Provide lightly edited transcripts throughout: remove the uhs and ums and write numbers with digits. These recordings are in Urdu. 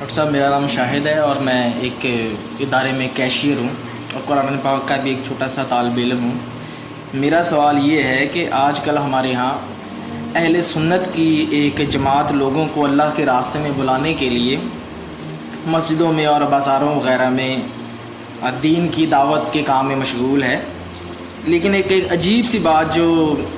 ڈاکٹر صاحب، میرا نام شاہد ہے اور میں ایک ادارے میں کیشیئر ہوں اور قرآن پاک کا بھی ایک چھوٹا سا طالب علم ہوں۔ میرا سوال یہ ہے کہ آج کل ہمارے ہاں اہل سنت کی ایک جماعت لوگوں کو اللہ کے راستے میں بلانے کے لیے مسجدوں میں اور بازاروں وغیرہ میں دین کی دعوت کے کام میں مشغول ہے، لیکن ایک عجیب سی بات جو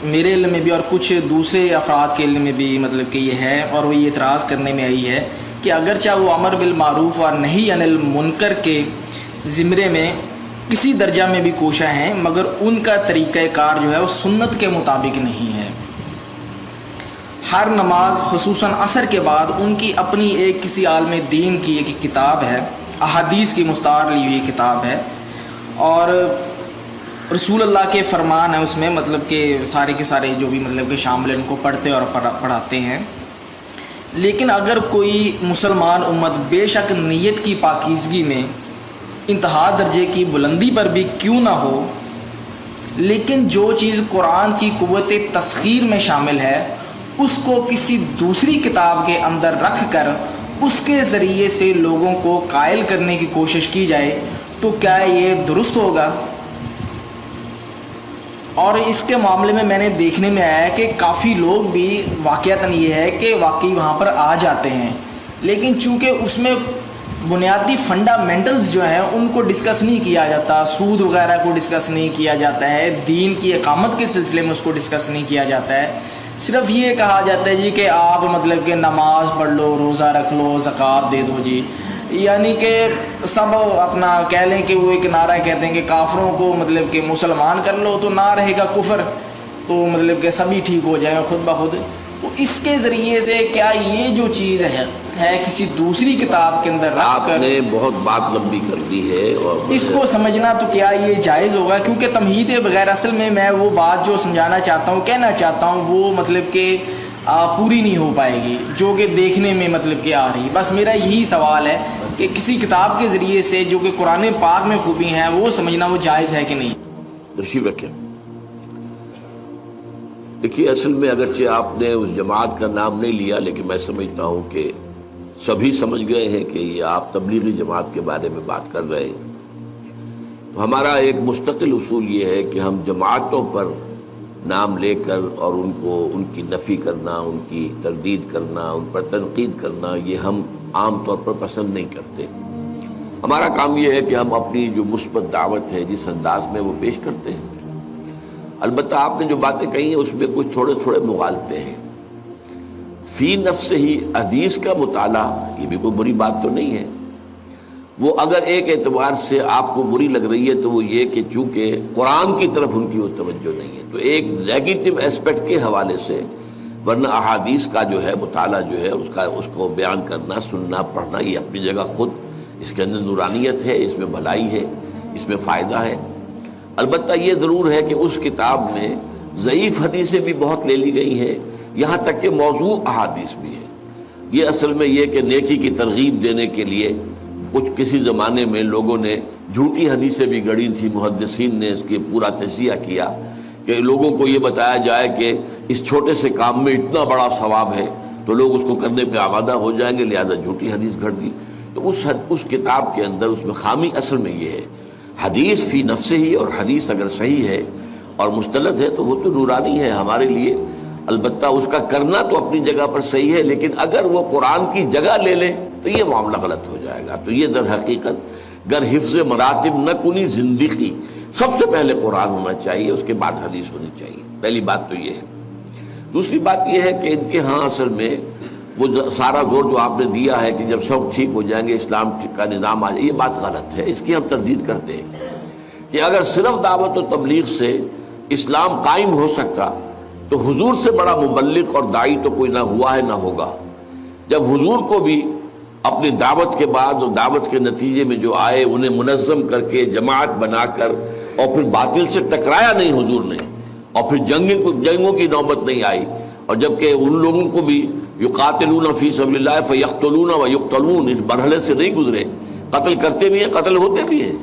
میرے علم میں بھی اور کچھ دوسرے افراد کے علم میں بھی مطلب کہ یہ ہے، اور وہ یہ اعتراض کرنے میں آئی ہے کہ اگرچہ وہ امر بالمعروف اور نہی عن المنکر کے زمرے میں کسی درجہ میں بھی کوشاں ہیں، مگر ان کا طریقہ کار جو ہے وہ سنت کے مطابق نہیں ہے۔ ہر نماز خصوصاً عصر کے بعد ان کی اپنی ایک کسی عالم دین کی ایک کتاب ہے، احادیث کی مستعار لی ہوئی کتاب ہے، اور رسول اللہ کے فرمان ہیں اس میں، مطلب کہ سارے کے سارے جو بھی مطلب کہ شامل ہیں ان کو پڑھتے اور پڑھاتے ہیں۔ لیکن اگر کوئی مسلمان امت بے شک نیت کی پاکیزگی میں انتہا درجے کی بلندی پر بھی کیوں نہ ہو، لیکن جو چیز قرآن کی قوت تسخیر میں شامل ہے اس کو کسی دوسری کتاب کے اندر رکھ کر اس کے ذریعے سے لوگوں کو قائل کرنے کی کوشش کی جائے، تو کیا یہ درست ہوگا؟ اور اس کے معاملے میں نے دیکھنے میں آیا ہے کہ کافی لوگ بھی واقعتاً یہ ہے کہ واقعی وہاں پر آ جاتے ہیں، لیکن چونکہ اس میں بنیادی فنڈامنٹلز جو ہیں ان کو ڈسکس نہیں کیا جاتا، سود وغیرہ کو ڈسکس نہیں کیا جاتا ہے، دین کی اقامت کے سلسلے میں اس کو ڈسکس نہیں کیا جاتا ہے۔ صرف یہ کہا جاتا ہے جی کہ آپ مطلب کہ نماز پڑھ لو، روزہ رکھ لو، زکوٰۃ دے دو جی، یعنی کہ سب اپنا کہہ لیں کہ وہ ایک نعرہ کہتے ہیں کہ کافروں کو مطلب کہ مسلمان کر لو تو نہ رہے گا کفر، تو مطلب کہ سبھی ٹھیک ہو جائیں خود بخود۔ تو اس کے ذریعے سے کیا یہ جو چیز ہے کسی دوسری کتاب کے اندر رکھ آپ کر نے بہت بات لمبی کر دی ہے، اور اس کو سمجھنا تو کیا یہ جائز ہوگا؟ کیونکہ تمہید بغیر اصل میں وہ بات جو سمجھانا چاہتا ہوں، کہنا چاہتا ہوں، وہ مطلب کہ پوری نہیں ہو پائے گی جو کہ دیکھنے میں مطلب کہ آ رہی۔ بس میرا یہی سوال ہے کہ کسی کتاب کے ذریعے سے جو کہ قرآن پاک میں خوبی ہیں وہ سمجھنا وہ جائز ہے کہ نہیں؟ تشریف رکھیں۔ دیکھیے، اصل میں اگرچہ آپ نے اس جماعت کا نام نہیں لیا، لیکن میں سمجھتا ہوں کہ سبھی سمجھ گئے ہیں کہ یہ آپ تبلیغی جماعت کے بارے میں بات کر رہے ہیں۔ تو ہمارا ایک مستقل اصول یہ ہے کہ ہم جماعتوں پر نام لے کر اور ان کی نفی کرنا، ان کی تردید کرنا، ان پر تنقید کرنا، یہ ہم عام طور پر پسند نہیں کرتے۔ ہمارا کام یہ ہے کہ ہم اپنی جو مثبت دعوت ہے جس انداز میں وہ پیش کرتے ہیں۔ البتہ آپ نے جو باتیں کہی ہیں اس میں کچھ تھوڑے مغالطے ہیں۔ فی نفس ہی حدیث کا مطالعہ یہ بھی کوئی بری بات تو نہیں ہے۔ وہ اگر ایک اعتبار سے آپ کو بری لگ رہی ہے تو وہ یہ کہ چونکہ قرآن کی طرف ان کی وہ توجہ نہیں ہے، تو ایک نیگیٹو اسپیکٹ کے حوالے سے، ورنہ احادیث کا جو ہے مطالعہ جو ہے اس کو بیان کرنا، سننا، پڑھنا، یہ اپنی جگہ خود اس کے اندر نورانیت ہے، اس میں بھلائی ہے، اس میں فائدہ ہے۔ البتہ یہ ضرور ہے کہ اس کتاب میں ضعیف حدیثیں بھی بہت لے لی گئی ہیں، یہاں تک کہ موضوع احادیث بھی ہے۔ یہ اصل میں یہ کہ نیکی کی ترغیب دینے کے لیے کسی زمانے میں لوگوں نے جھوٹی حدیثیں بھی گڑھی تھیں، محدثین نے اس کی پورا تجزیہ کیا کہ لوگوں کو یہ بتایا جائے کہ اس چھوٹے سے کام میں اتنا بڑا ثواب ہے تو لوگ اس کو کرنے پہ آمادہ ہو جائیں گے، لہذا جھوٹی حدیث گھڑ دی۔ تو اس کتاب کے اندر اس میں خامی اصل میں یہ ہے، حدیث فی نفسہ ہی، اور حدیث اگر صحیح ہے اور مستند ہے تو وہ تو نورانی ہے ہمارے لیے۔ البتہ اس کا کرنا تو اپنی جگہ پر صحیح ہے، لیکن اگر وہ قرآن کی جگہ لے لے تو یہ معاملہ غلط ہو جائے گا۔ تو یہ در حقیقت گر حفظ مراتب نہ کنی زندگی، سب سے پہلے قرآن ہونا چاہیے، اس کے بعد حدیث ہونی چاہیے۔ پہلی بات تو یہ ہے۔ دوسری بات یہ ہے کہ ان کے ہاں اصل میں وہ سارا زور جو آپ نے دیا ہے کہ جب سب ٹھیک ہو جائیں گے اسلام کا نظام آ جائے، یہ بات غلط ہے، اس کی ہم تردید کرتے ہیں کہ اگر صرف دعوت و تبلیغ سے اسلام قائم ہو سکتا تو حضور سے بڑا مبلغ اور داعی تو کوئی نہ ہوا ہے نہ ہوگا۔ جب حضور کو بھی اپنی دعوت کے بعد اور دعوت کے نتیجے میں جو آئے انہیں منظم کر کے جماعت بنا کر اور پھر باطل سے ٹکرایا نہیں حضور نے، اور پھر جنگوں کی نوبت نہیں آئی، اور جبکہ ان لوگوں کو بھی یقاتلون فی سبیل اللہ فیقتلون ویقتلون اس مرحلے سے نہیں گزرے، قتل کرتے بھی ہیں، قتل ہوتے بھی ہیں۔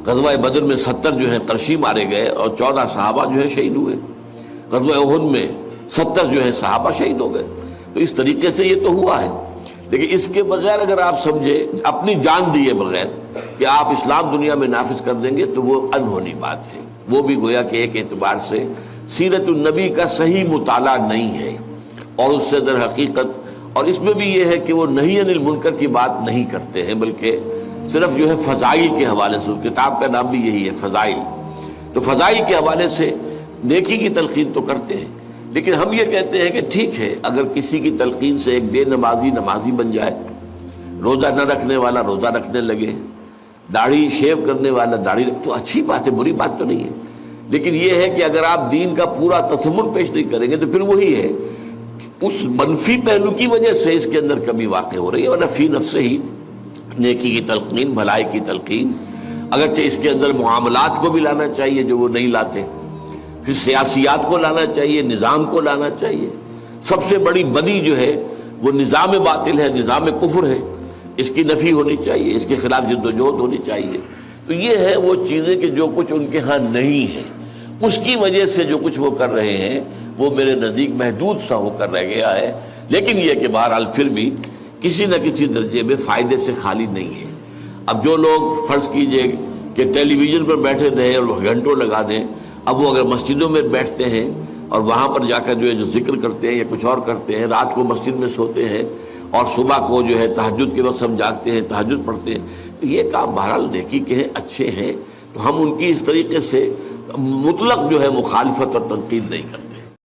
غزوہ بدر میں 70 جو ہیں قرشی مارے گئے اور 14 صحابہ جو ہیں شہید ہوئے۔ غزوہ احد میں 70 جو ہیں صحابہ شہید ہو گئے۔ تو اس طریقے سے یہ تو ہوا ہے، لیکن اس کے بغیر اگر آپ سمجھیں اپنی جان دیے بغیر کہ آپ اسلام دنیا میں نافذ کر دیں گے تو وہ انہونی بات ہے. وہ بھی گویا کہ ایک اعتبار سے سیرت النبی کا صحیح مطالعہ نہیں ہے، اور اس سے در حقیقت اور اس میں بھی یہ ہے کہ وہ نہی عن المنکر کی بات نہیں کرتے ہیں، بلکہ صرف جو ہے فضائل کے حوالے سے، اس کتاب کا نام بھی یہی ہے فضائل، تو فضائل کے حوالے سے نیکی کی تلقین تو کرتے ہیں. لیکن ہم یہ کہتے ہیں کہ ٹھیک ہے اگر کسی کی تلقین سے ایک بے نمازی نمازی بن جائے، روزہ نہ رکھنے والا روزہ رکھنے لگے، داڑھی شیو کرنے والا داڑھی تو اچھی بات ہے، بری بات تو نہیں ہے. لیکن یہ ہے کہ اگر آپ دین کا پورا تصور پیش نہیں کریں گے تو پھر وہی ہے اس منفی پہلو کی وجہ سے اس کے اندر کمی واقع ہو رہی ہے. ورنہ فی نفس ہی نیکی کی تلقین، بھلائی کی تلقین، اگرچہ اس کے اندر معاملات کو بھی لانا چاہیے جو وہ نہیں لاتے، پھر سیاسیات کو لانا چاہیے، نظام کو لانا چاہیے. سب سے بڑی بدی جو ہے وہ نظام باطل ہے، نظام کفر ہے، اس کی نفی ہونی چاہیے، اس کے خلاف جد و جہد ہونی چاہیے. تو یہ ہے وہ چیزیں کہ جو کچھ ان کے ہاں نہیں ہے، اس کی وجہ سے جو کچھ وہ کر رہے ہیں وہ میرے نزدیک محدود سا ہو کر رہ گیا ہے. لیکن یہ کہ بہرحال پھر بھی کسی نہ کسی درجے میں فائدے سے خالی نہیں ہے. اب جو لوگ فرض کیجئے کہ ٹیلی ویژن پر بیٹھے رہے اور گھنٹوں لگا دیں، اب وہ اگر مسجدوں میں بیٹھتے ہیں اور وہاں پر جا کر جو ہے جو ذکر کرتے ہیں یا کچھ اور کرتے ہیں، رات کو مسجد میں سوتے ہیں اور صبح کو جو ہے تہجد کے وقت ہم جاگتے ہیں تہجد پڑھتے ہیں، تو یہ کام بہرحال نیکی کے ہیں، اچھے ہیں، تو ہم ان کی اس طریقے سے مطلق جو ہے مخالفت اور تنقید نہیں کرتے.